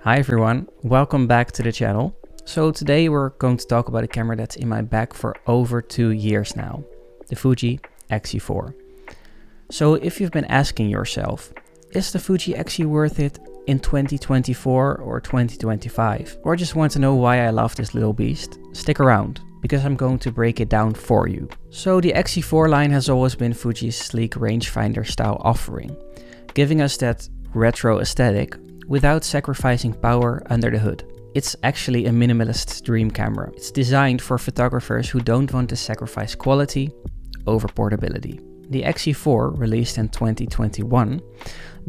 Hi everyone, welcome back to the channel. So today we're going to talk about a camera that's in my bag for over 2 years now, the Fuji X-E4. So if you've been asking yourself, is the Fuji X-E worth it in 2024 or 2025? Or just want to know why I love this little beast? Stick around, because I'm going to break it down for you. So the X-E4 line has always been Fuji's sleek rangefinder style offering, giving us that retro aesthetic without sacrificing power under the hood. It's actually a minimalist dream camera. It's designed for photographers who don't want to sacrifice quality over portability. The X-E4, released in 2021,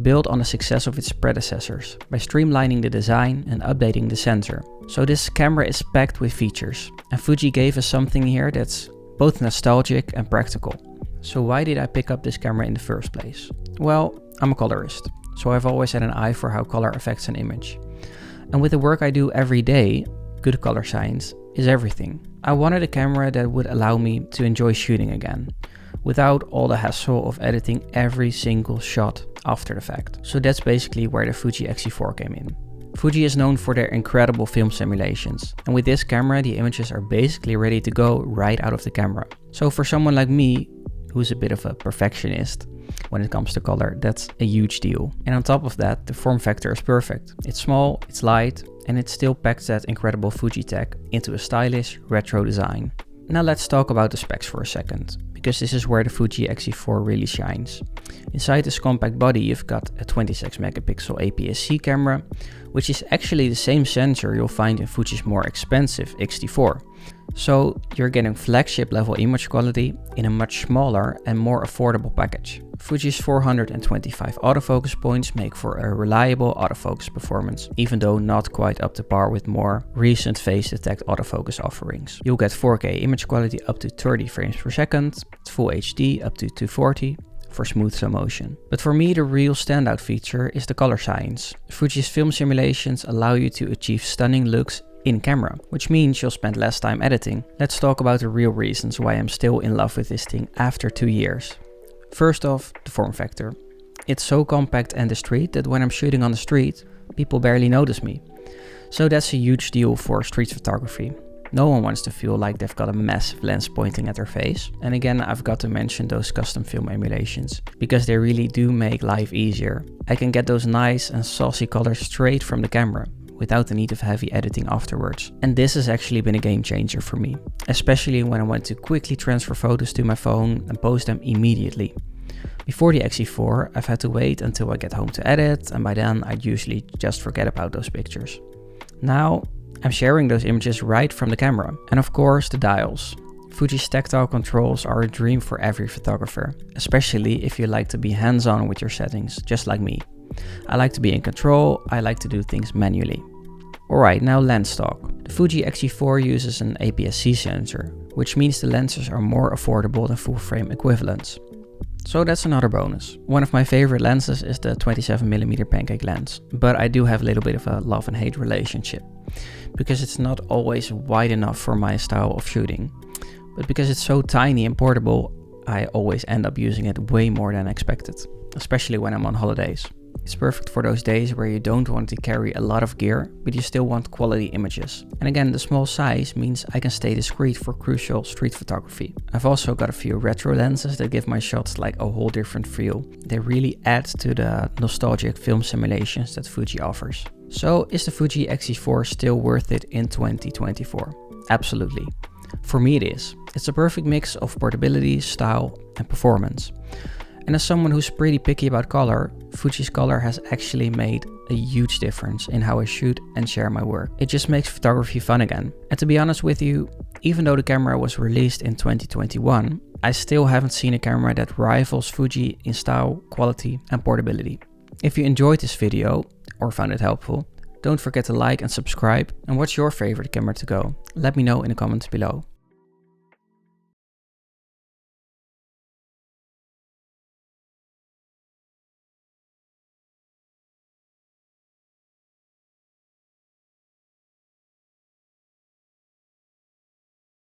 built on the success of its predecessors by streamlining the design and updating the sensor. So this camera is packed with features, and Fuji gave us something here that's both nostalgic and practical. So why did I pick up this camera in the first place? Well, I'm a colorist, so I've always had an eye for how color affects an image. And with the work I do every day, good color science is everything. I wanted a camera that would allow me to enjoy shooting again, without all the hassle of editing every single shot after the fact. So that's basically where the Fuji X-E4 came in. Fuji is known for their incredible film simulations, and with this camera the images are basically ready to go right out of the camera. So for someone like me, who's a bit of a perfectionist when it comes to color, that's a huge deal. And on top of that, the form factor is perfect. It's small, it's light, and it still packs that incredible Fuji tech into a stylish retro design. Now let's talk about the specs for a second, because this is where the Fuji X-E4 really shines. Inside this compact body you've got a 26 megapixel APS-C camera, which is actually the same sensor you'll find in Fuji's more expensive X-T4. So you're getting flagship level image quality in a much smaller and more affordable package. Fuji's 425 autofocus points make for a reliable autofocus performance, even though not quite up to par with more recent phase detect autofocus offerings. You'll get 4K image quality up to 30 frames per second, Full HD up to 240 for smooth slow motion. But for me, the real standout feature is the color science. Fuji's film simulations allow you to achieve stunning looks in camera, which means you'll spend less time editing. Let's talk about the real reasons why I'm still in love with this thing after 2 years. First off, the form factor. It's so compact and discreet that when I'm shooting on the street, people barely notice me. So that's a huge deal for street photography. No one wants to feel like they've got a massive lens pointing at their face. And again, I've got to mention those custom film emulations, because they really do make life easier. I can get those nice and saucy colors straight from the camera, without the need of heavy editing afterwards. And this has actually been a game changer for me, especially when I want to quickly transfer photos to my phone and post them immediately. Before the X-E4, I've had to wait until I get home to edit, and by then I'd usually just forget about those pictures. Now, I'm sharing those images right from the camera. And of course, the dials. Fuji's tactile controls are a dream for every photographer, especially if you like to be hands-on with your settings, just like me. I like to be in control, I like to do things manually. Alright, now lens talk. The Fuji X-E4 uses an APS-C sensor, which means the lenses are more affordable than full frame equivalents. So that's another bonus. One of my favorite lenses is the 27mm pancake lens, but I do have a little bit of a love and hate relationship, because it's not always wide enough for my style of shooting. But because it's so tiny and portable, I always end up using it way more than expected, especially when I'm on holidays. It's perfect for those days where you don't want to carry a lot of gear, but you still want quality images. And again, the small size means I can stay discreet for crucial street photography. I've also got a few retro lenses that give my shots like a whole different feel. They really add to the nostalgic film simulations that Fuji offers. So is the Fuji X-E4 still worth it in 2024? Absolutely. For me it is. It's a perfect mix of portability, style and performance. And as someone who's pretty picky about color, Fuji's color has actually made a huge difference in how I shoot and share my work. It just makes photography fun again. And to be honest with you, even though the camera was released in 2021, I still haven't seen a camera that rivals Fuji in style, quality and portability. If you enjoyed this video or found it helpful, don't forget to like and subscribe. And what's your favorite camera to go? Let me know in the comments below.